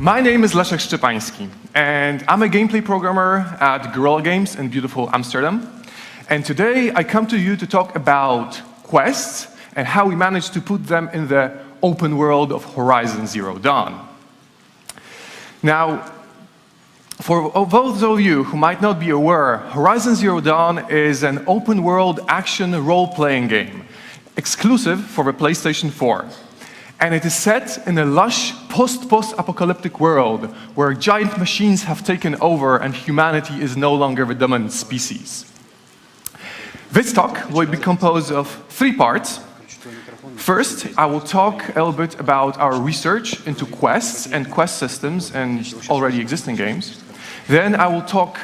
My name is Leszek Szczepański, and I'm a gameplay programmer at Guerrilla Games in beautiful Amsterdam. And today I come to you to talk about quests and how we managed to put them in the open world of Horizon Zero Dawn. Now, for those of you who might not be aware, Horizon Zero Dawn is an open world action role-playing game, exclusive for the PlayStation 4. And it is set in a lush post-apocalyptic world where giant machines have taken over and humanity is no longer the dominant species. This talk will be composed of 3 parts. First, I will talk a little bit about our research into quests and quest systems in already existing games. Then I will talk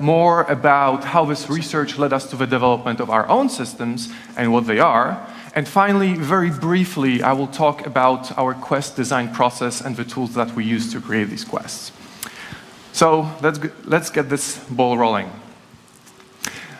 more about how this research led us to the development of our own systems and what they are. And finally, very briefly, I will talk about our quest design process and the tools that we use to create these quests. So let's get this ball rolling.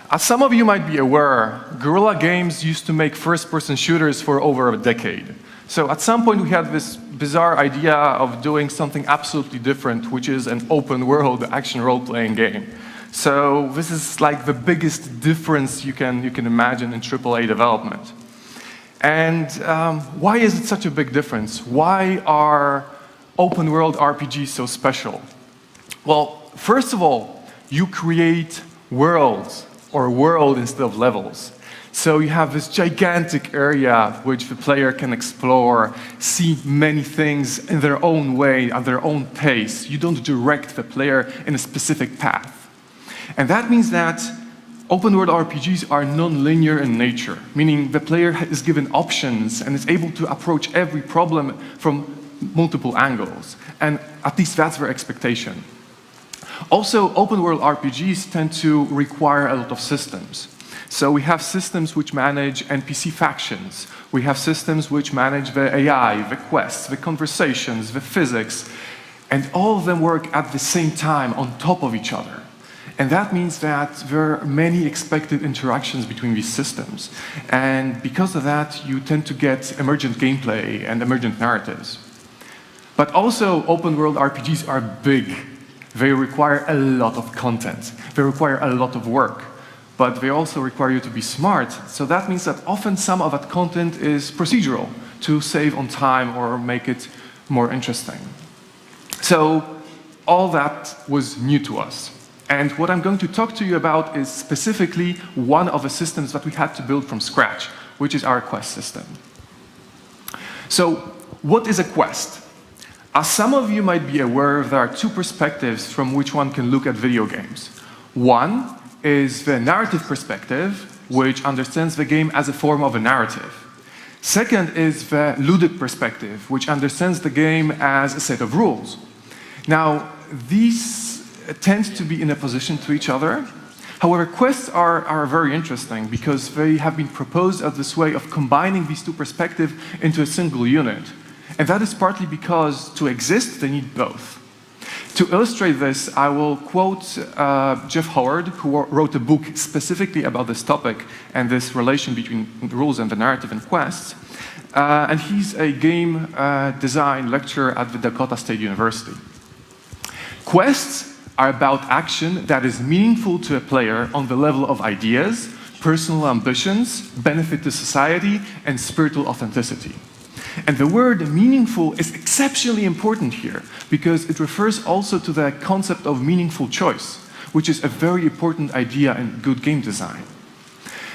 As some of you might be aware, Guerrilla Games used to make first-person shooters for over a decade. So at some point we had this bizarre idea of doing something absolutely different, which is an open-world action role-playing game. So this is like the biggest difference you can imagine in AAA development. And why is it such a big difference? Why are open-world RPGs so special? Well, first of all, you create worlds, or world instead of levels. So you have this gigantic area which the player can explore, see many things in their own way, at their own pace. You don't direct the player in a specific path. And that means that open-world RPGs are non-linear in nature, meaning the player is given options and is able to approach every problem from multiple angles. And at least that's their expectation. Also, open-world RPGs tend to require a lot of systems. So we have systems which manage NPC factions. We have systems which manage the AI, the quests, the conversations, the physics. And all of them work at the same time on top of each other. And that means that there are many expected interactions between these systems. And because of that, you tend to get emergent gameplay and emergent narratives. But also, open-world RPGs are big. They require a lot of content. They require a lot of work. But they also require you to be smart. So that means that often some of that content is procedural to save on time or make it more interesting. So all that was new to us. And what I'm going to talk to you about is specifically one of the systems that we had to build from scratch, which is our quest system. So what is a quest? As some of you might be aware, there are 2 perspectives from which one can look at video games. One is the narrative perspective, which understands the game as a form of a narrative. Second is the ludic perspective, which understands the game as a set of rules. Now, these tend to be in opposition to each other. However, quests are very interesting because they have been proposed as this way of combining these 2 perspectives into a single unit. And that is partly because to exist, they need both. To illustrate this, I will quote Jeff Howard, who wrote a book specifically about this topic and this relation between the rules and the narrative and quests. And he's a game design lecturer at the Dakota State University. Quests are about action that is meaningful to a player on the level of ideas, personal ambitions, benefit to society, and spiritual authenticity. And the word meaningful is exceptionally important here because it refers also to the concept of meaningful choice, which is a very important idea in good game design.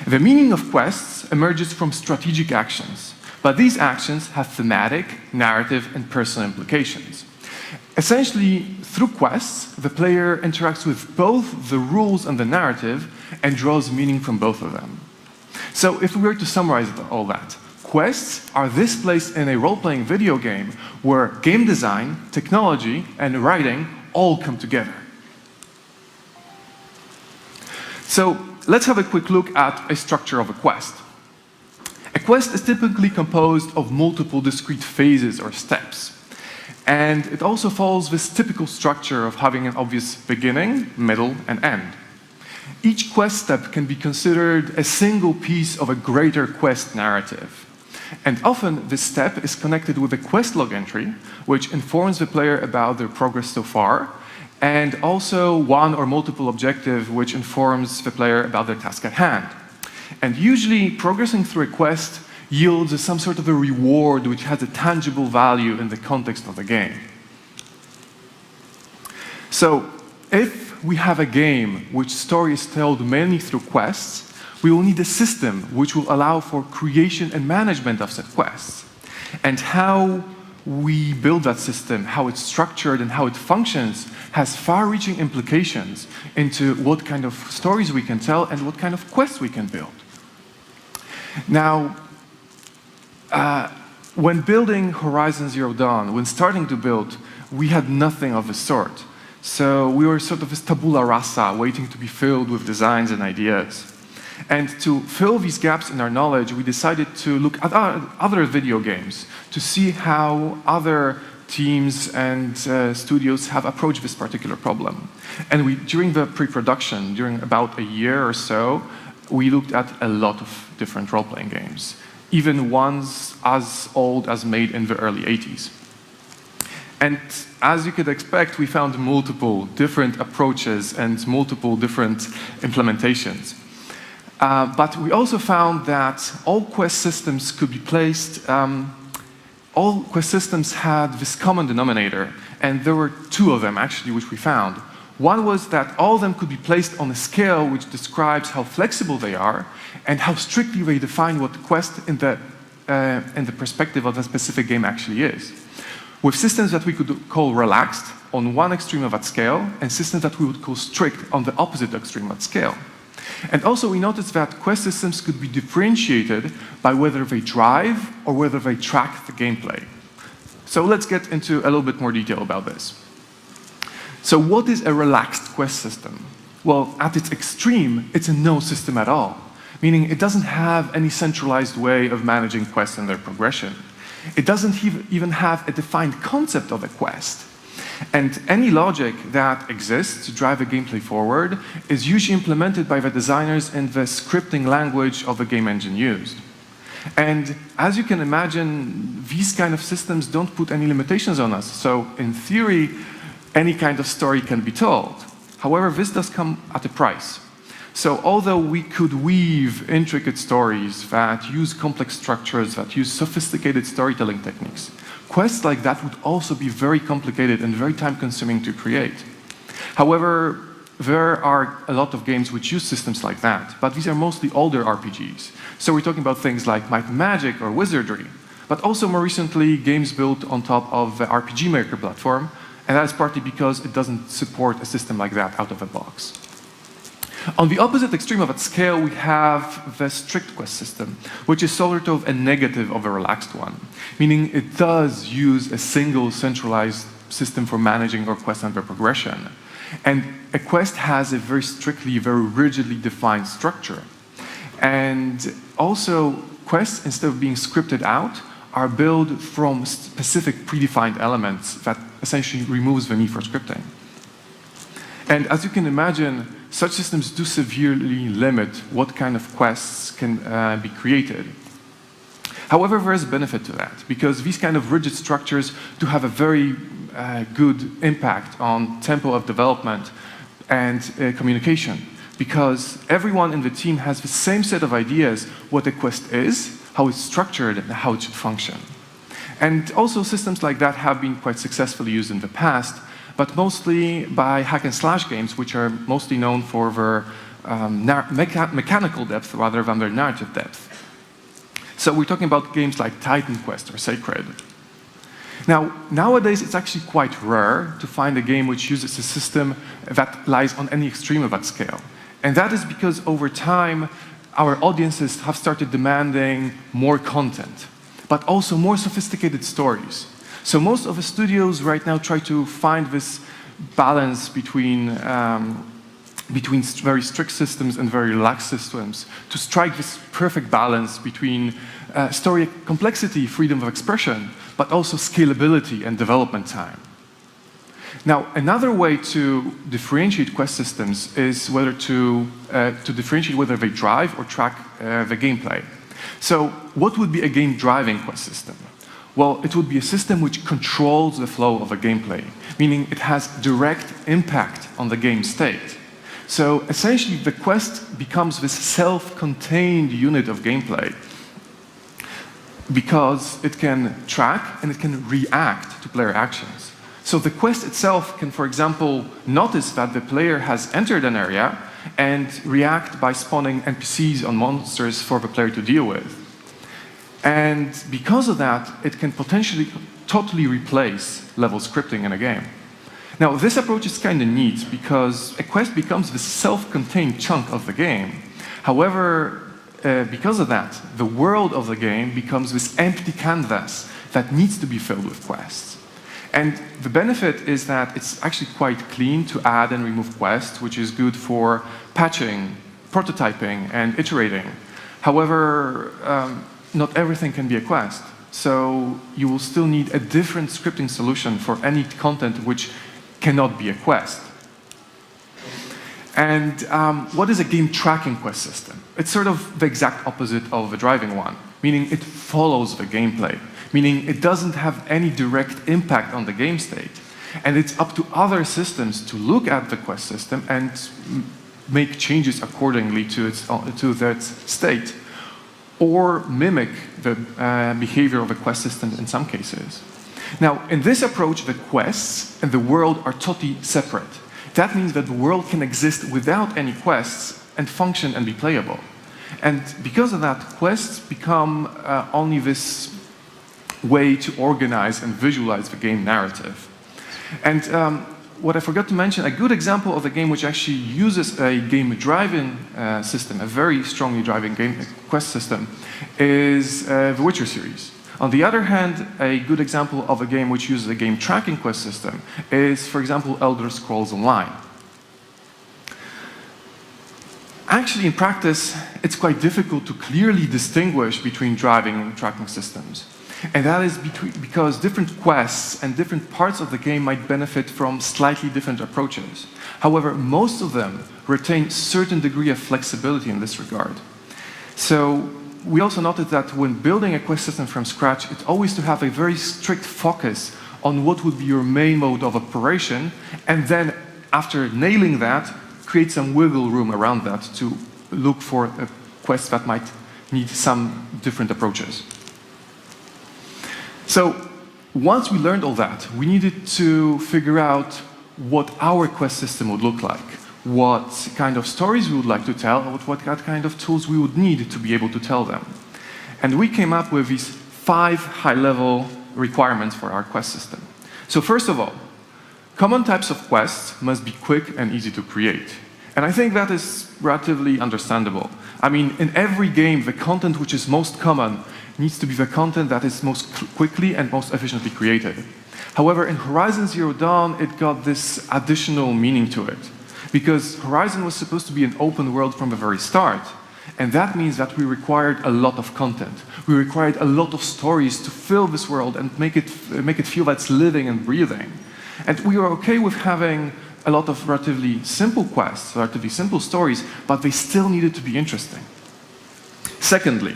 The meaning of quests emerges from strategic actions, but these actions have thematic, narrative, and personal implications. Essentially, through quests, the player interacts with both the rules and the narrative and draws meaning from both of them. So if we were to summarize all that, quests are this place in a role-playing video game where game design, technology, and writing all come together. So let's have a quick look at a structure of a quest. A quest is typically composed of multiple discrete phases or steps. And it also follows this typical structure of having an obvious beginning, middle, and end. Each quest step can be considered a single piece of a greater quest narrative. And often this step is connected with a quest log entry, which informs the player about their progress so far, and also one or multiple objective, which informs the player about their task at hand. And usually, progressing through a quest yields some sort of a reward which has a tangible value in the context of the game. So, if we have a game which story is told mainly through quests, we will need a system which will allow for creation and management of said quests. And how we build that system, how it's structured and how it functions, has far-reaching implications into what kind of stories we can tell and what kind of quests we can build. Now, when building Horizon Zero Dawn, when starting to build, we had nothing of the sort. So we were sort of this tabula rasa, waiting to be filled with designs and ideas. And to fill these gaps in our knowledge, we decided to look at other video games to see how other teams and studios have approached this particular problem. And during the pre-production, during about a year or so, we looked at a lot of different role-playing games, even ones as old as made in the early 80s. And as you could expect, we found multiple different approaches and multiple different implementations. But we also found that all quest systems could be placed, all quest systems had this common denominator, and there were two of them actually which we found. One was that all of them could be placed on a scale which describes how flexible they are and how strictly they define what the quest in the perspective of a specific game actually is. With systems that we could call relaxed on one extreme of that scale, and systems that we would call strict on the opposite extreme of that scale. And also we noticed that quest systems could be differentiated by whether they drive or whether they track the gameplay. So let's get into a little bit more detail about this. So what is a relaxed quest system? Well, at its extreme, it's a no system at all, meaning it doesn't have any centralized way of managing quests and their progression. It doesn't even have a defined concept of a quest. And any logic that exists to drive a gameplay forward is usually implemented by the designers in the scripting language of the game engine used. And as you can imagine, these kind of systems don't put any limitations on us. So in theory, any kind of story can be told. However, this does come at a price. So although we could weave intricate stories that use complex structures, that use sophisticated storytelling techniques, quests like that would also be very complicated and very time-consuming to create. However, there are a lot of games which use systems like that, but these are mostly older RPGs. So we're talking about things like Might and Magic or Wizardry, but also more recently games built on top of the RPG Maker platform, and that is partly because it doesn't support a system like that out of the box. On the opposite extreme of that scale, we have the strict quest system, which is sort of a negative of a relaxed one, meaning it does use a single centralized system for managing our quests and their progression. And a quest has a very strictly, very rigidly defined structure. And also, quests, instead of being scripted out, are built from specific predefined elements that essentially removes the need for scripting. And as you can imagine, such systems do severely limit what kind of quests can be created. However, there is a benefit to that, because these kind of rigid structures do have a very good impact on tempo of development and communication, because everyone in the team has the same set of ideas what a quest is, how it's structured, and how it should function. And also systems like that have been quite successfully used in the past, but mostly by hack-and-slash games, which are mostly known for their mechanical depth rather than their narrative depth. So we're talking about games like Titan Quest or Sacred. Now, nowadays it's actually quite rare to find a game which uses a system that lies on any extreme of that scale. And that is because over time, our audiences have started demanding more content, but also more sophisticated stories. So most of the studios right now try to find this balance between very strict systems and very relaxed systems to strike this perfect balance between story complexity, freedom of expression, but also scalability and development time. Now, another way to differentiate quest systems is whether to differentiate whether they drive or track the gameplay. So what would be a game-driving quest system? Well, it would be a system which controls the flow of a gameplay, meaning it has direct impact on the game state. So essentially, the quest becomes this self-contained unit of gameplay because it can track and it can react to player actions. So the quest itself can, for example, notice that the player has entered an area and react by spawning NPCs on monsters for the player to deal with. And because of that, it can potentially totally replace level scripting in a game. Now, this approach is kind of neat because a quest becomes this self-contained chunk of the game. However, because of that, the world of the game becomes this empty canvas that needs to be filled with quests. And the benefit is that it's actually quite clean to add and remove quests, which is good for patching, prototyping, and iterating. However, not everything can be a quest. So you will still need a different scripting solution for any content which cannot be a quest. And what is a game tracking quest system? It's sort of the exact opposite of a driving one, meaning it follows the gameplay, meaning it doesn't have any direct impact on the game state. And it's up to other systems to look at the quest system and make changes accordingly to that state, or mimic the behavior of a quest system in some cases. Now, in this approach, the quests and the world are totally separate. That means that the world can exist without any quests and function and be playable. And because of that, quests become only this way to organize and visualize the game narrative. And what I forgot to mention, a good example of a game which actually uses a game-driving system, a very strongly driving game quest system, is the Witcher series. On the other hand, a good example of a game which uses a game tracking quest system is, for example, Elder Scrolls Online. Actually, in practice, it's quite difficult to clearly distinguish between driving and tracking systems. And that is because different quests and different parts of the game might benefit from slightly different approaches. However, most of them retain a certain degree of flexibility in this regard. So we also noted that when building a quest system from scratch, it's always to have a very strict focus on what would be your main mode of operation, and then after nailing that, create some wiggle room around that to look for a quest that might need some different approaches. So once we learned all that, we needed to figure out what our quest system would look like, what kind of stories we would like to tell, what kind of tools we would need to be able to tell them. And we came up with these 5 high-level requirements for our quest system. So first of all, common types of quests must be quick and easy to create. And I think that is relatively understandable. I mean, in every game, the content which is most common needs to be the content that is most quickly and most efficiently created. However, in Horizon Zero Dawn, it got this additional meaning to it, because Horizon was supposed to be an open world from the very start. And that means that we required a lot of content. We required a lot of stories to fill this world and make it feel that it's living and breathing. And we were okay with having a lot of relatively simple quests, relatively simple stories, but they still needed to be interesting. Secondly,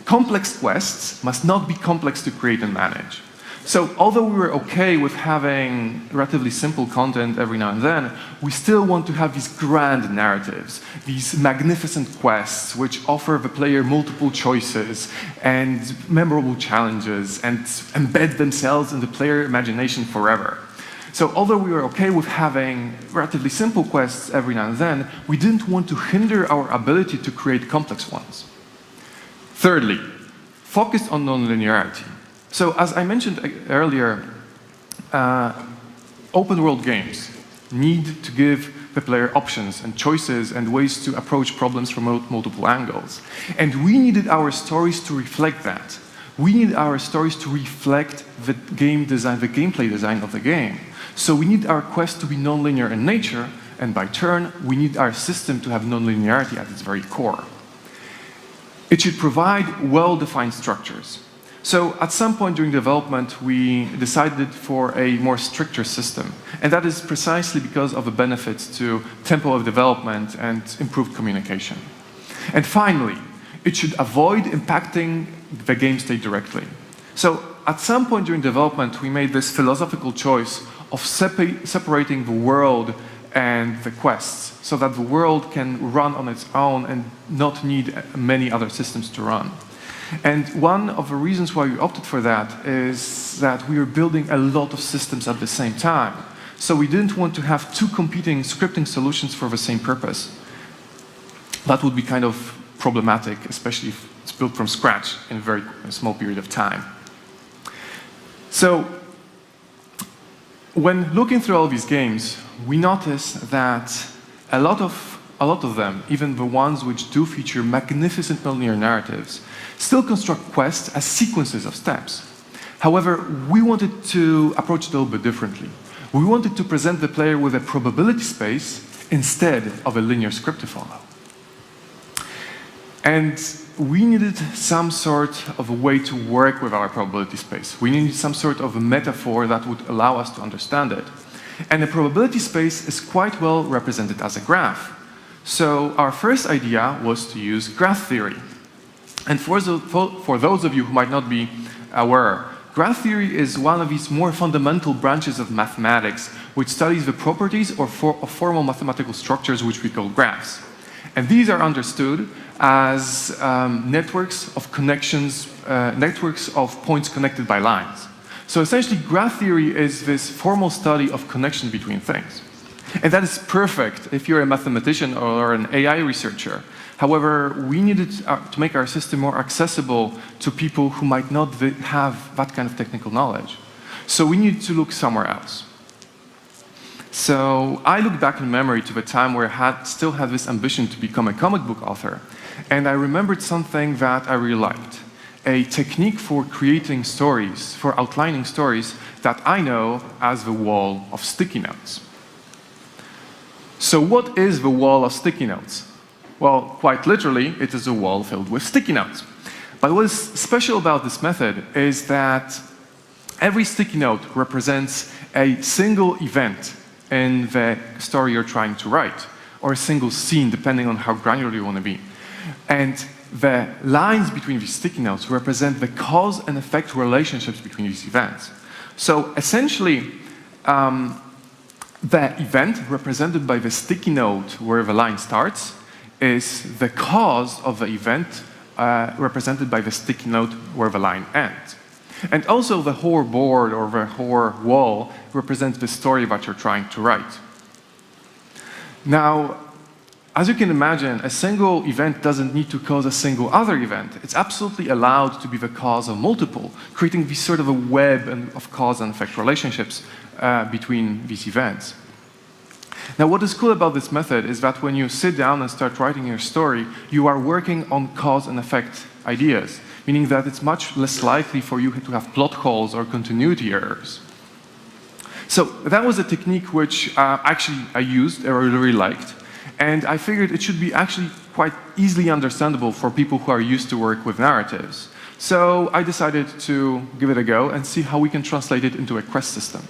complex quests must not be complex to create and manage. So although we were okay with having relatively simple content every now and then, we still want to have these grand narratives, these magnificent quests which offer the player multiple choices and memorable challenges and embed themselves in the player imagination forever. So although we were okay with having relatively simple quests every now and then, we didn't want to hinder our ability to create complex ones. Thirdly, focus on non-linearity. So as I mentioned earlier, open world games need to give the player options and choices and ways to approach problems from multiple angles. And we needed our stories to reflect that. We need our stories to reflect the game design, the gameplay design of the game. So we need our quest to be non-linear in nature, and by turn, we need our system to have non-linearity at its very core. It should provide well-defined structures. So at some point during development, we decided for a more stricter system. And that is precisely because of the benefits to tempo of development and improved communication. And finally, it should avoid impacting the game state directly. So at some point during development, we made this philosophical choice of separating the world and the quests so that the world can run on its own and not need many other systems to run. And one of the reasons why we opted for that is that we were building a lot of systems at the same time. So we didn't want to have two competing scripting solutions for the same purpose. That would be kind of problematic, especially if it's built from scratch in a very small period of time. So when looking through all these games, we notice that a lot of them, even the ones which do feature magnificent nonlinear narratives, still construct quests as sequences of steps. However, we wanted to approach it a little bit differently. We wanted to present the player with a probability space instead of a linear script to follow. And we needed some sort of a way to work with our probability space. We needed some sort of a metaphor that would allow us to understand it. And the probability space is quite well represented as a graph. So our first idea was to use graph theory. And for those of you who might not be aware, graph theory is one of these more fundamental branches of mathematics which studies the properties of formal mathematical structures which we call graphs. And these are understood as networks of connections, networks of points connected by lines. So essentially, graph theory is this formal study of connection between things. And that is perfect if you're a mathematician or an AI researcher. However, we needed to make our system more accessible to people who might not have that kind of technical knowledge. So we needed to look somewhere else. So I look back in memory to the time where I still had this ambition to become a comic book author. And I remembered something that I really liked. A technique for creating stories, for outlining stories that I know as the wall of sticky notes. So what is the wall of sticky notes? Well, quite literally, it is a wall filled with sticky notes. But what is special about this method is that every sticky note represents a single event in the story you're trying to write, or a single scene, depending on how granular you want to be. And the lines between these sticky notes represent the cause and effect relationships between these events. So essentially, the event represented by the sticky note where the line starts is the cause of the event represented by the sticky note where the line ends. And also the whole board or the whole wall represents the story that you're trying to write. Now, as you can imagine, a single event doesn't need to cause a single other event. It's absolutely allowed to be the cause of multiple, creating this sort of a web of cause and effect relationships between these events. Now, what is cool about this method is that when you sit down and start writing your story, you are working on cause and effect ideas, meaning that it's much less likely for you to have plot holes or continuity errors. So that was a technique which actually I used, I really liked, and I figured it should be actually quite easily understandable for people who are used to work with narratives. So I decided to give it a go and see how we can translate it into a quest system.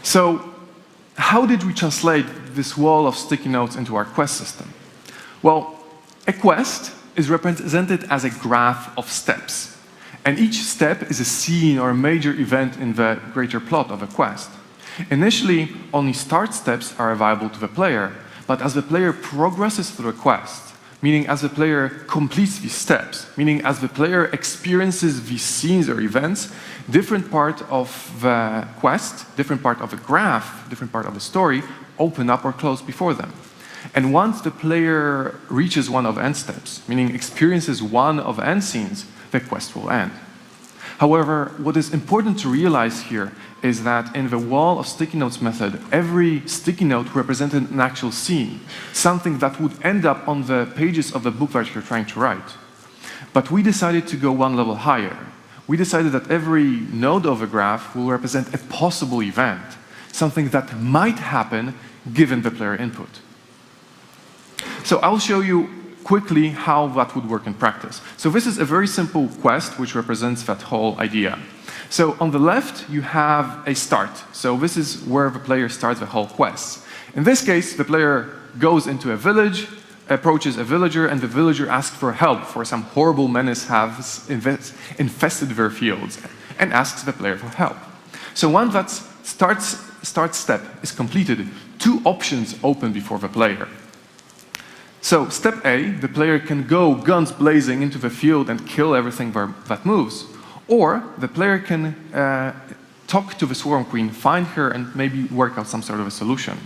So how did we translate this wall of sticky notes into our quest system? Well, a quest is represented as a graph of steps. And each step is a scene or a major event in the greater plot of a quest. Initially, only start steps are available to the player, but as the player progresses through a quest, meaning as the player completes these steps, meaning as the player experiences these scenes or events, different part of the quest, different part of the graph, different part of the story open up or close before them. And once the player reaches one of end steps, meaning experiences one of end scenes, the quest will end. However, what is important to realize here is that in the wall of sticky notes method, every sticky note represented an actual scene, something that would end up on the pages of the book that you're trying to write. But we decided to go one level higher. We decided that every node of a graph will represent a possible event, something that might happen given the player input. So I'll show you quickly how that would work in practice. So this is a very simple quest which represents that whole idea. So on the left, you have a start. So this is where the player starts the whole quest. In this case, the player goes into a village, approaches a villager, and the villager asks for help for some horrible menace has infested their fields, and asks the player for help. So once that start step is completed, two options open before the player. So step A, the player can go guns blazing into the field and kill everything that moves. Or the player can talk to the Swarm Queen, find her, and maybe work out some sort of a solution.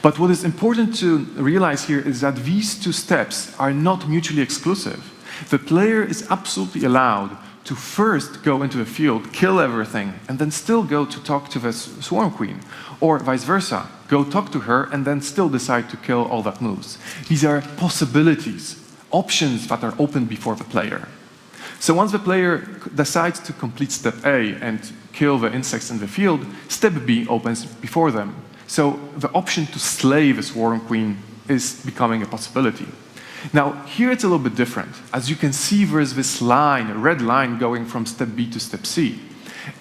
But what is important to realize here is that these two steps are not mutually exclusive. The player is absolutely allowed to first go into the field, kill everything, and then still go to talk to the Swarm Queen. Or vice versa, go talk to her and then still decide to kill all that moves. These are possibilities, options that are open before the player. So once the player decides to complete step A and kill the insects in the field, step B opens before them. So the option to slay the Swarm Queen is becoming a possibility. Now, here it's a little bit different. As you can see, there's this line, a red line, going from step B to step C.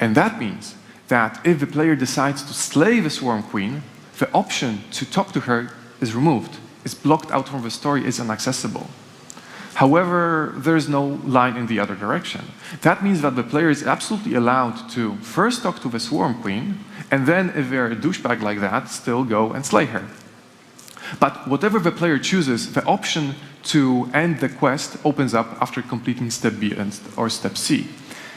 And that means that if the player decides to slay the Swarm Queen, the option to talk to her is removed. It's blocked out from the story, is inaccessible. However, there's no line in the other direction. That means that the player is absolutely allowed to first talk to the Swarm Queen, and then, if they're a douchebag like that, still go and slay her. But whatever the player chooses, the option to end the quest opens up after completing step B or step C.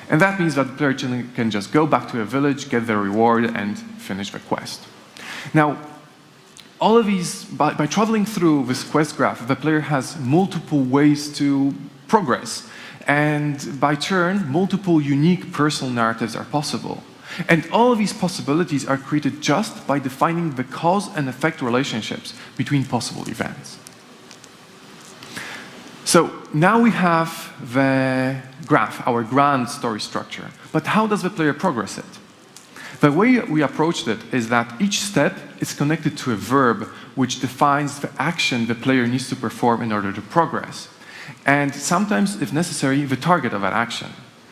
And that means that the player can just go back to a village, get their reward, and finish the quest. Now, all of these, by traveling through this quest graph, the player has multiple ways to progress. And by turn, multiple unique personal narratives are possible. And all of these possibilities are created just by defining the cause and effect relationships between possible events. So now we have the graph, our grand story structure. But how does the player progress it? The way we approached it is that each step is connected to a verb which defines the action the player needs to perform in order to progress. And sometimes, if necessary, the target of that action.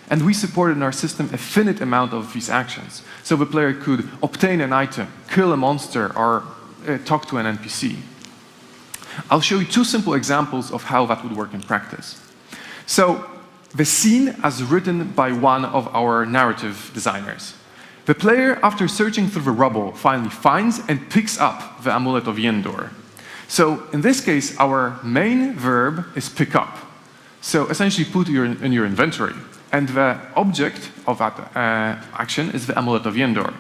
And we supported in our system a finite amount of these actions. So the player could obtain an item, kill a monster, or talk to an NPC. I'll show you two simple examples of how that would work in practice. So the scene as written by one of our narrative designers. The player, after searching through the rubble, finally finds and picks up the Amulet of Yendor. So in this case, our main verb is pick up. So essentially put it in your inventory. And the object of that action is the Amulet of Yendor.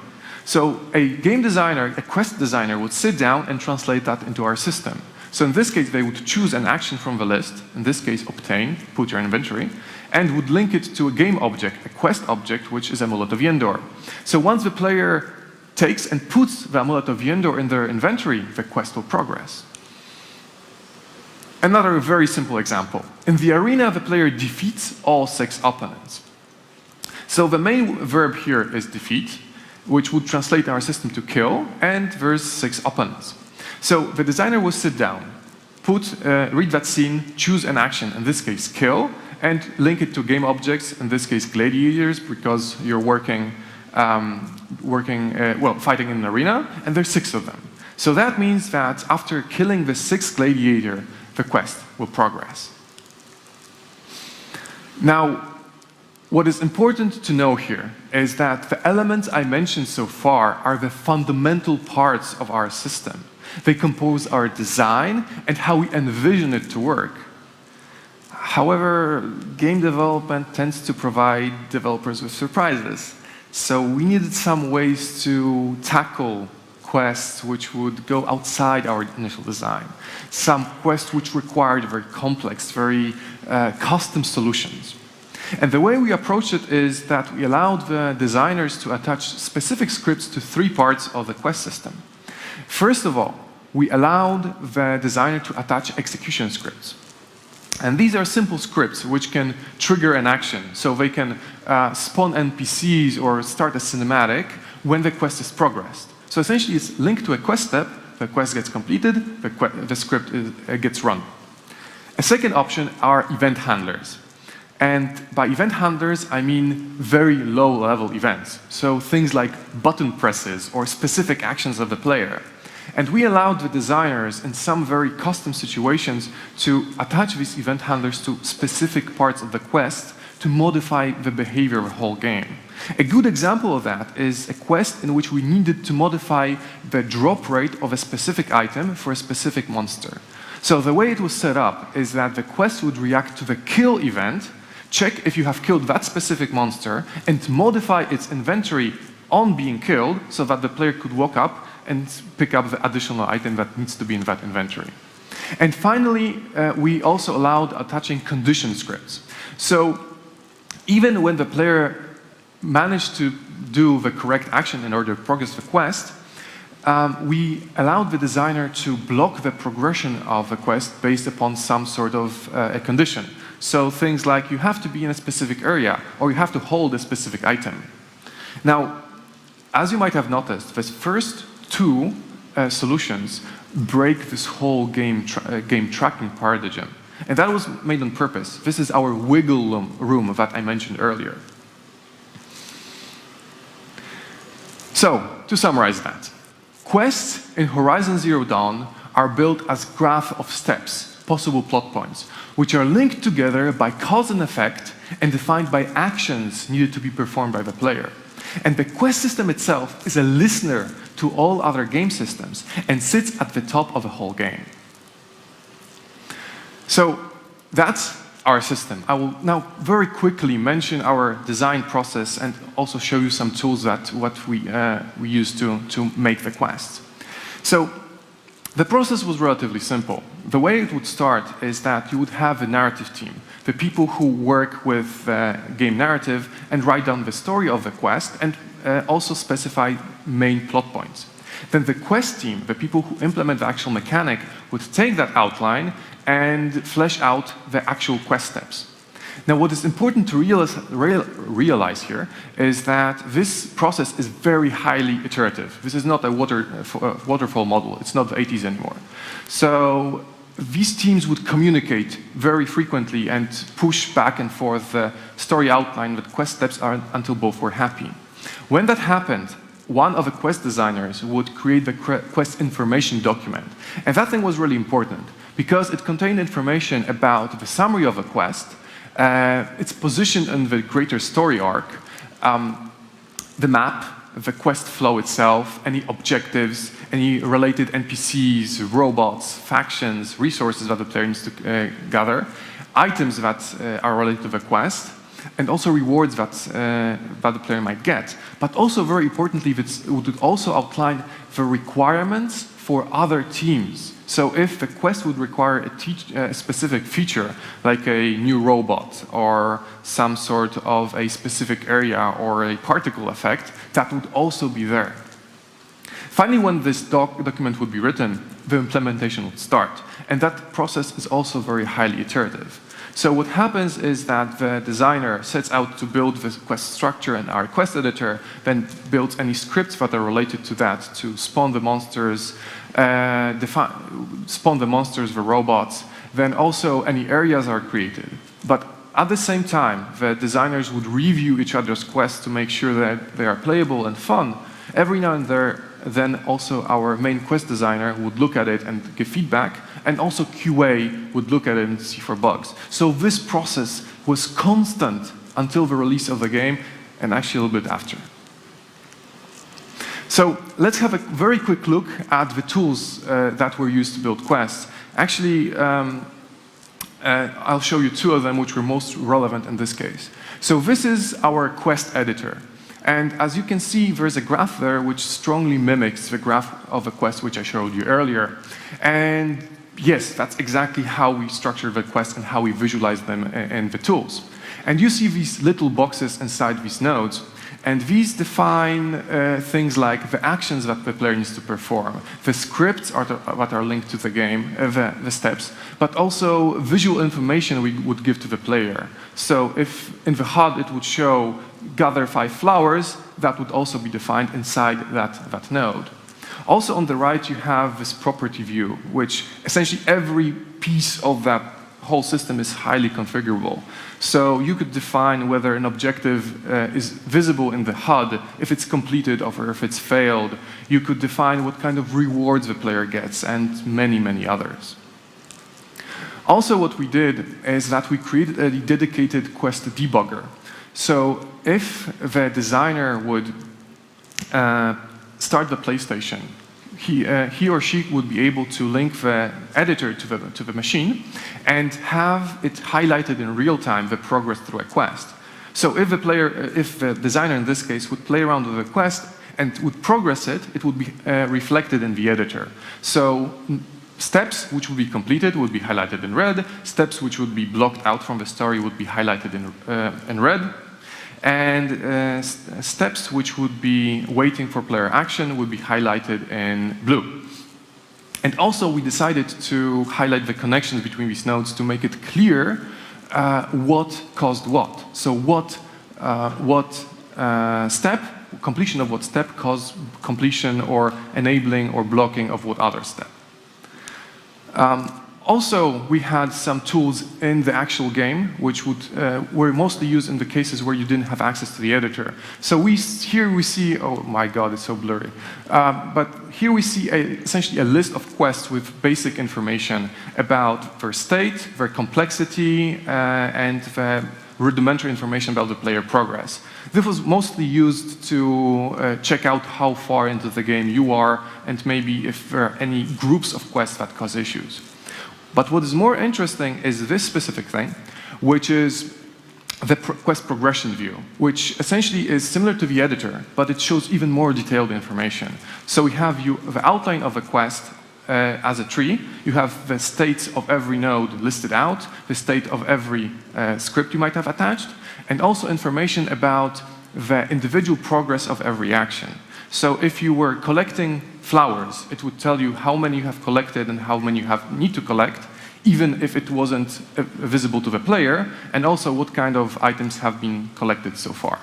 So a game designer, a quest designer, would sit down and translate that into our system. So in this case, they would choose an action from the list, in this case, obtain, put your inventory, and would link it to a game object, a quest object, which is Amulet of Yendor. So once the player takes and puts the Amulet of Yendor in their inventory, the quest will progress. Another very simple example. In the arena, the player defeats all 6 opponents. So the main verb here is defeat, which would translate in our system to kill, and there's 6 opponents. So the designer will sit down, read that scene, choose an action, in this case kill, and link it to game objects, in this case gladiators, because you're fighting in an arena, and there's 6 of them. So that means that after killing the 6th gladiator, the quest will progress. Now, what is important to know here is that the elements I mentioned so far are the fundamental parts of our system. They compose our design and how we envision it to work. However, game development tends to provide developers with surprises. So we needed some ways to tackle quests which would go outside our initial design. Some quests which required very complex, very custom solutions. And the way we approached it is that we allowed the designers to attach specific scripts to 3 parts of the quest system. First of all, we allowed the designer to attach execution scripts. And these are simple scripts which can trigger an action. So they can spawn NPCs or start a cinematic when the quest is progressed. So essentially it's linked to a quest step, the quest gets completed, the script gets run. A second option are event handlers. And by event handlers, I mean very low-level events. So things like button presses or specific actions of the player. And we allowed the designers in some very custom situations to attach these event handlers to specific parts of the quest to modify the behavior of the whole game. A good example of that is a quest in which we needed to modify the drop rate of a specific item for a specific monster. So the way it was set up is that the quest would react to the kill event, check if you have killed that specific monster, and modify its inventory on being killed so that the player could walk up and pick up the additional item that needs to be in that inventory. And finally, we also allowed attaching condition scripts. So even when the player managed to do the correct action in order to progress the quest, we allowed the designer to block the progression of the quest based upon some sort of a condition. So things like you have to be in a specific area or you have to hold a specific item. Now, as you might have noticed, the first two solutions break this whole game tracking paradigm. And that was made on purpose. This is our wiggle room that I mentioned earlier. So, to summarize that, quests in Horizon Zero Dawn are built as graph of steps, possible plot points, which are linked together by cause and effect and defined by actions needed to be performed by the player. And the quest system itself is a listener to all other game systems and sits at the top of the whole game. So that's our system. I will now very quickly mention our design process and also show you some tools that we use to make the quest. So the process was relatively simple. The way it would start is that you would have a narrative team, the people who work with game narrative and write down the story of the quest and also specify main plot points. Then the quest team, the people who implement the actual mechanic, would take that outline and flesh out the actual quest steps. Now, what is important to realize here is that this process is very highly iterative. This is not a waterfall model. It's not the 80s anymore. So these teams would communicate very frequently and push back and forth the story outline with quest steps until both were happy. When that happened, one of the quest designers would create the quest information document. And that thing was really important because it contained information about the summary of a quest, its position in the greater story arc, the map, the quest flow itself, any objectives, any related NPCs, robots, factions, resources that the player needs to gather, items that are related to the quest, and also rewards that the player might get. But also, very importantly, it would also outline the requirements for other teams. So if the quest would require a specific feature, like a new robot or some sort of a specific area or a particle effect, that would also be there. Finally, when this document would be written, the implementation would start. And that process is also very highly iterative. So what happens is that the designer sets out to build the quest structure and our quest editor then builds any scripts that are related to that to spawn the monsters, the robots, then also any areas are created. But at the same time, the designers would review each other's quests to make sure that they are playable and fun. Every now and then also our main quest designer would look at it and give feedback, and also QA would look at it and see for bugs. So this process was constant until the release of the game, and actually a little bit after. So let's have a very quick look at the tools that were used to build quests. Actually, I'll show you two of them which were most relevant in this case. So this is our quest editor. And as you can see, there's a graph there which strongly mimics the graph of a quest which I showed you earlier. And yes, that's exactly how we structure the quests and how we visualize them in the tools. And you see these little boxes inside these nodes. And these define things like the actions that the player needs to perform, the scripts that are linked to the game, the steps, but also visual information we would give to the player. So if in the HUD it would show gather 5 flowers, that would also be defined inside that node. Also on the right you have this property view, which essentially every piece of that whole system is highly configurable. So you could define whether an objective is visible in the HUD, if it's completed or if it's failed. You could define what kind of rewards the player gets, and many, many others. Also, what we did is that we created a dedicated quest debugger. So if the designer would start the PlayStation, he or she would be able to link the editor to the machine and have it highlighted in real time, the progress through a quest. So if the designer in this case would play around with the quest and would progress it, it would be reflected in the editor. So steps which would be completed would be highlighted in red, steps which would be blocked out from the story would be highlighted in red, and steps which would be waiting for player action would be highlighted in blue. And also we decided to highlight the connections between these nodes to make it clear what caused what. So completion of what step caused completion or enabling or blocking of what other step. Also, we had some tools in the actual game, which were mostly used in the cases where you didn't have access to the editor. So here we see, oh my God, it's so blurry. But here we see essentially a list of quests with basic information about their state, their complexity, and the rudimentary information about the player progress. This was mostly used to check out how far into the game you are and maybe if there are any groups of quests that cause issues. But what is more interesting is this specific thing, which is the quest progression view, which essentially is similar to the editor, but it shows even more detailed information. So we have the outline of a quest as a tree. You have the states of every node listed out, the state of every script you might have attached, and also information about the individual progress of every action. So if you were collecting flowers, it would tell you how many you have collected and how many you need to collect, even if it wasn't visible to the player, and also what kind of items have been collected so far.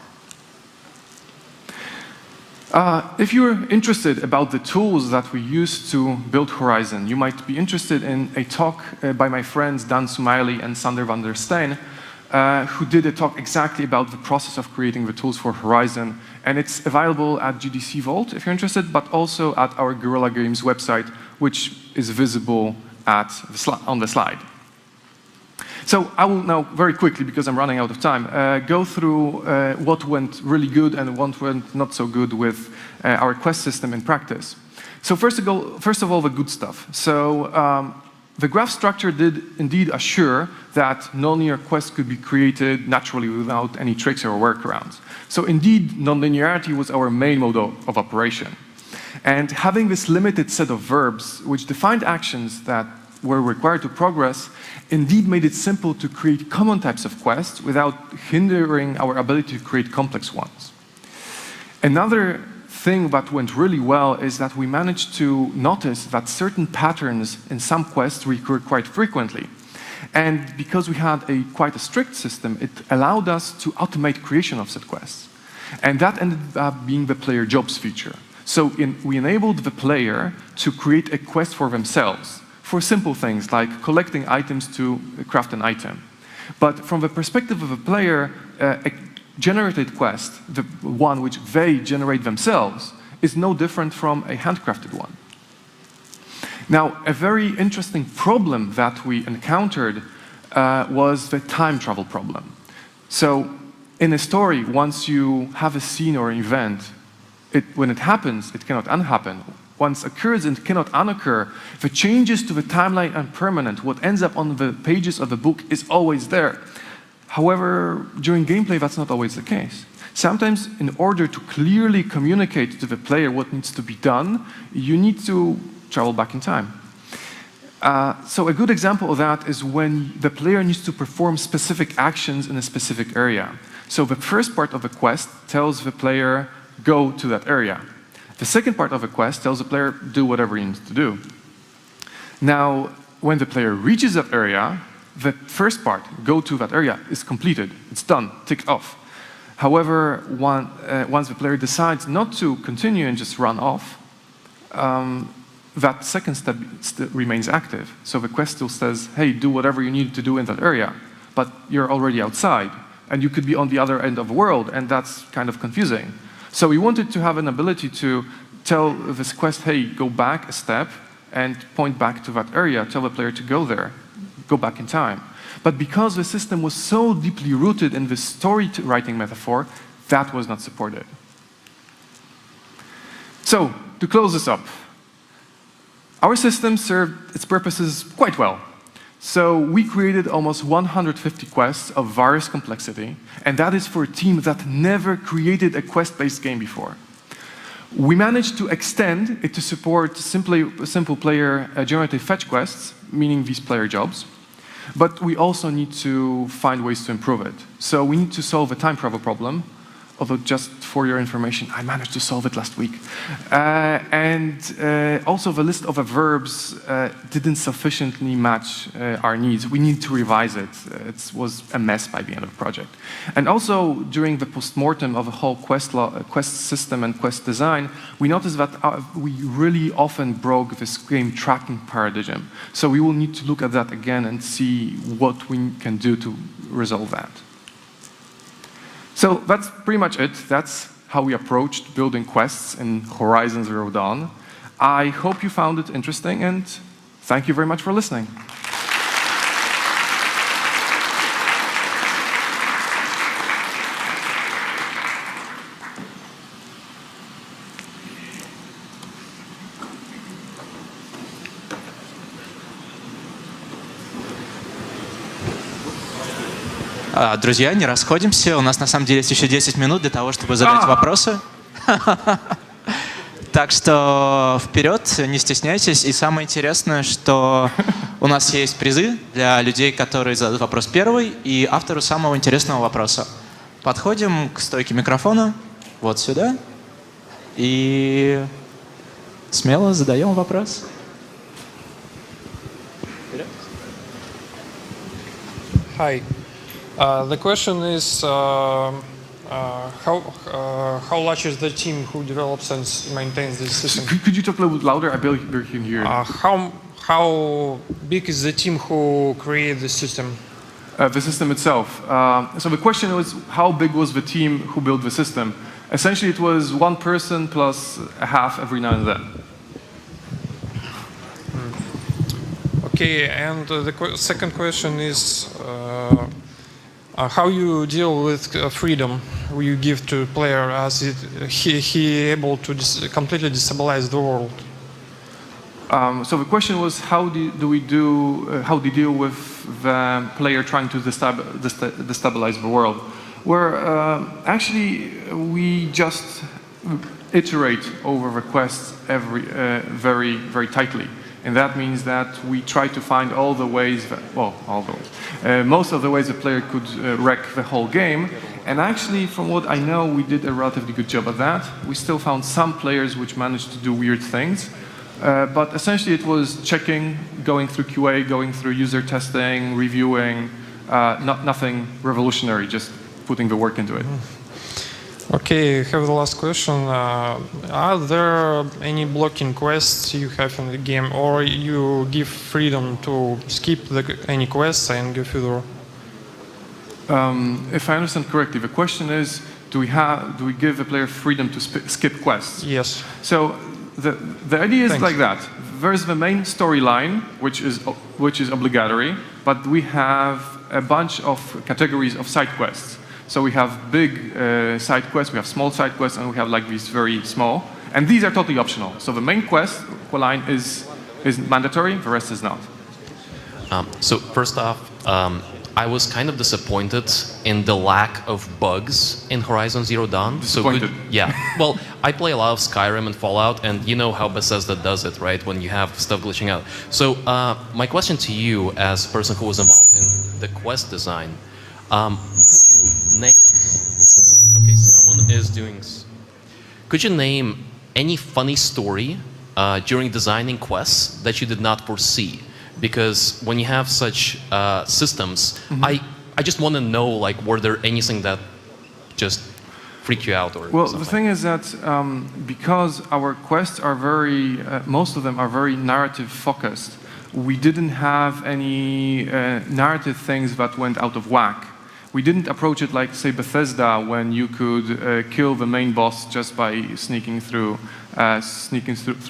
If you're interested about the tools that we use to build Horizon, you might be interested in a talk by my friends Dan Sumaili and Sander van der Steen, who did a talk exactly about the process of creating the tools for Horizon. And it's available at GDC Vault if you're interested, but also at our Guerrilla Games website, which is visible on the slide. So I will now, very quickly, because I'm running out of time, go through what went really good and what went not so good with our quest system in practice. So first of all, the good stuff. So the graph structure did indeed assure that nonlinear quests could be created naturally without any tricks or workarounds. So indeed, nonlinearity was our main mode of operation. And having this limited set of verbs, which defined actions that were required to progress, indeed made it simple to create common types of quests without hindering our ability to create complex ones. Another thing that went really well is that we managed to notice that certain patterns in some quests recur quite frequently. And because we had quite a strict system, it allowed us to automate creation of said quests. And that ended up being the player jobs feature. So we enabled the player to create a quest for themselves for simple things like collecting items to craft an item. But from the perspective of a player, a generated quest, the one which they generate themselves, is no different from a handcrafted one. Now, a very interesting problem that we encountered was the time travel problem. So in a story, once you have a scene or an event, when it happens, it cannot unhappen. Once occurs, it cannot unoccur. The changes to the timeline are permanent. What ends up on the pages of the book is always there. However, during gameplay, that's not always the case. Sometimes, in order to clearly communicate to the player what needs to be done, you need to travel back in time. So a good example of that is when the player needs to perform specific actions in a specific area. So the first part of the quest tells the player, go to that area. The second part of the quest tells the player, do whatever he needs to do. Now, when the player reaches that area, the first part, go to that area, is completed. It's done, ticked off. However, once the player decides not to continue and just run off, that second step remains active. So the quest still says, hey, do whatever you need to do in that area, but you're already outside, and you could be on the other end of the world, and that's kind of confusing. So we wanted to have an ability to tell this quest, hey, go back a step, and point back to that area, tell the player to go there, go back in time. But because the system was so deeply rooted in this story writing metaphor, that was not supported. So, to close this up, our system served its purposes quite well. So we created almost 150 quests of various complexity, and that is for a team that never created a quest-based game before. We managed to extend it to support simple player generative fetch quests, meaning these player jobs, but we also need to find ways to improve it. So we need to solve a time travel problem, although just for your information, I managed to solve it last week. Also the list of the verbs didn't sufficiently match our needs. We need to revise it. It was a mess by the end of the project. And also during the postmortem of the whole quest system and quest design, we noticed that we really often broke this game tracking paradigm. So we will need to look at that again and see what we can do to resolve that. So that's pretty much it. That's how we approached building quests in Horizon Zero Dawn. I hope you found it interesting, and thank you very much for listening. Друзья, не расходимся. У нас на самом деле есть еще 10 минут для того, чтобы задать вопросы. Так что вперед, не стесняйтесь. И самое интересное, что у нас есть призы для людей, которые зададут вопрос первый, и автору самого интересного вопроса. Подходим к стойке микрофона, вот сюда, и смело задаем вопрос. Hi. The question is how large is the team who develops and maintains this system? Could you talk a little bit louder? I barely can hear you. How big is the team who created this system? The system itself. So the question was, how big was the team who built the system? Essentially, it was one person plus a half every now and then. Okay, and the second question is how you deal with freedom you give to player as he able to completely destabilize the world. So the question was, how do we deal with the player trying to destabilize the world? Where actually we just iterate over requests very, very tightly. And that means that we try to find all the ways, most of the ways the player could wreck the whole game. And actually, from what I know, we did a relatively good job at that. We still found some players which managed to do weird things. But essentially, it was checking, going through QA, going through user testing, reviewing, nothing revolutionary, just putting the work into it. Okay, I have the last question. Are there any blocking quests you have in the game, or you give freedom to skip any quests and go further? If I understand correctly, the question is, do we give the player freedom to skip quests? Yes. So the idea is like that. There's the main storyline, which is obligatory, but we have a bunch of categories of side quests. So we have big side quests, we have small side quests, and we have like these very small. And these are totally optional. So the main quest line is mandatory, the rest is not. So first off, I was kind of disappointed in the lack of bugs in Horizon Zero Dawn. Disappointed? Well, I play a lot of Skyrim and Fallout, and you know how Bethesda does it, right? When you have stuff glitching out. So my question to you, as a person who was involved in the quest design, could you name any funny story during designing quests that you did not foresee? Because when you have such systems, I just want to know, like, were there anything that just freak you out or Well, something? the thing is that because our quests are very, most of them are very narrative focused, we didn't have any narrative things that went out of whack. We didn't approach it like, say, Bethesda, when you could kill the main boss just by sneaking through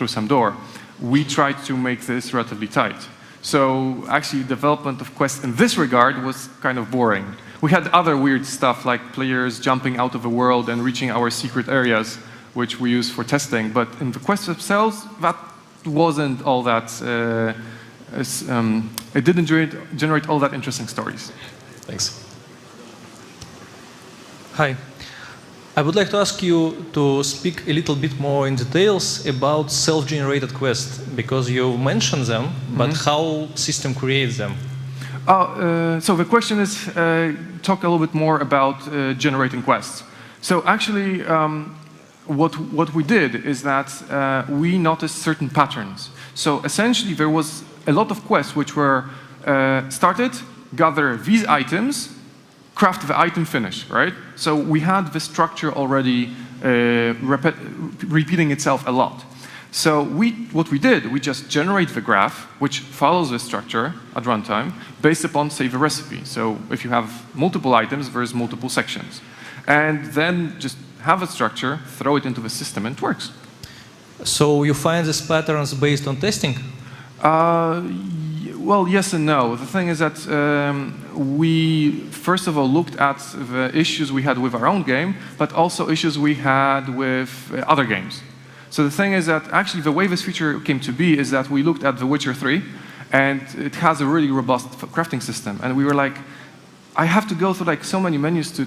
some door. We tried to make this relatively tight. So actually, development of quests in this regard was kind of boring. We had other weird stuff like players jumping out of the world and reaching our secret areas, which we use for testing. But in the quests themselves, that wasn't all that. It didn't generate all that interesting stories. Thanks. Hi. I would like to ask you to speak a little bit more in details about self-generated quests, because you mentioned them, but how system creates them? So the question is, talk a little bit more about generating quests. So actually, what we did is that we noticed certain patterns. So essentially, there was a lot of quests which were started, gather these items, craft the item, finish, right? So we had this structure already repeating itself a lot. So what we did, we just generate the graph, which follows the structure at runtime, based upon, say, the recipe. So if you have multiple items, there's multiple sections. And then just have a structure, throw it into the system, and it works. So you find these patterns based on testing? Well, yes and no. The thing is that we, first of all, looked at the issues we had with our own game, but also issues we had with other games. So the thing is that actually the way this feature came to be is that we looked at The Witcher 3, and it has a really robust crafting system. And we were like, I have to go through like so many menus to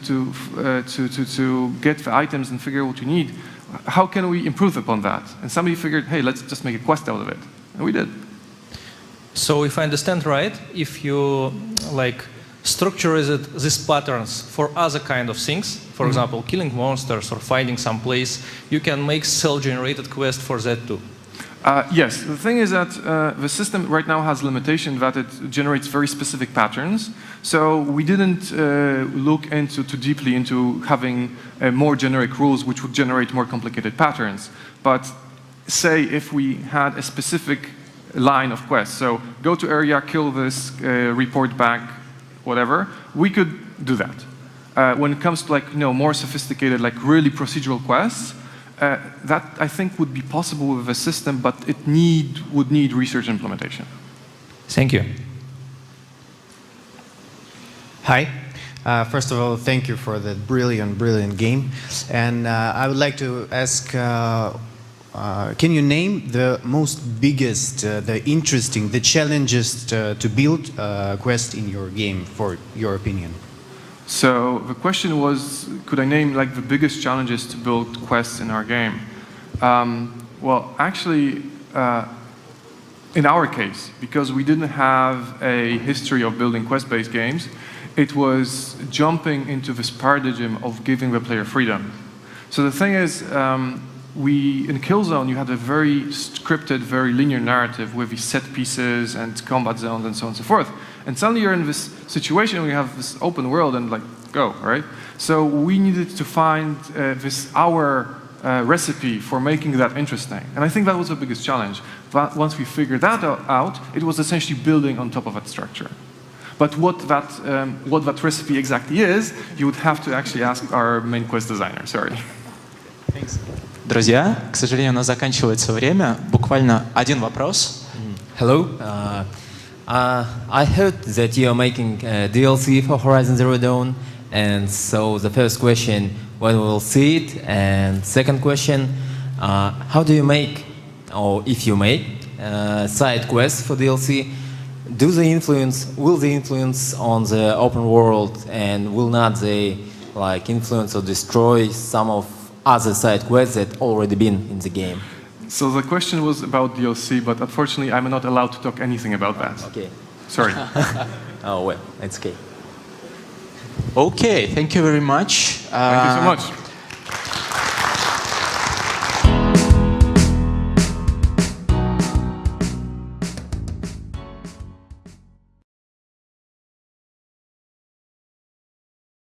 get the items and figure out what you need. How can we improve upon that? And somebody figured, hey, let's just make a quest out of it. And we did. So if I understand right, if you like structure these patterns for other kind of things, for example, killing monsters or finding some place, you can make self-generated quest for that too. Yes, the thing is that the system right now has limitation that it generates very specific patterns. So we didn't look too deeply into having more generic rules which would generate more complicated patterns. But say if we had a specific line of quests, so go to area, kill this, report back, whatever, we could do that. When it comes to like more sophisticated, like really procedural quests, that I think would be possible with a system, but it would need research implementation. Thank you. Hi. First of all, thank you for that brilliant game. And I would like to ask, can you name the most biggest, the interesting, the challenges to build a quest in your game, for your opinion? So the question was, could I name like the biggest challenges to build quests in our game? Well, actually, in our case, because we didn't have a history of building quest-based games, it was jumping into this paradigm of giving the player freedom. So the thing is, in Killzone, you had a very scripted, very linear narrative with these set pieces and combat zones and so on and so forth. And suddenly you're in this situation where you have this open world and like, go, right? So we needed to find our recipe for making that interesting. And I think that was the biggest challenge. But once we figured that out, it was essentially building on top of that structure. But what that recipe exactly is, you would have to actually ask our main quest designer, sorry. Thanks. Друзья, к сожалению, у нас заканчивается время. Буквально один вопрос. Hello. I heard that you are making DLC for Horizon Zero Dawn, and so the first question, when we will see it, and second question, how do you make, or if you make, side quests for DLC? Will they influence on the open world, and will not they like influence or destroy some of other side quests that already been in the game? So the question was about DLC, but unfortunately I'm not allowed to talk anything about that. Okay. Sorry. Oh well, it's okay. Okay, thank you very much. Thank you so much.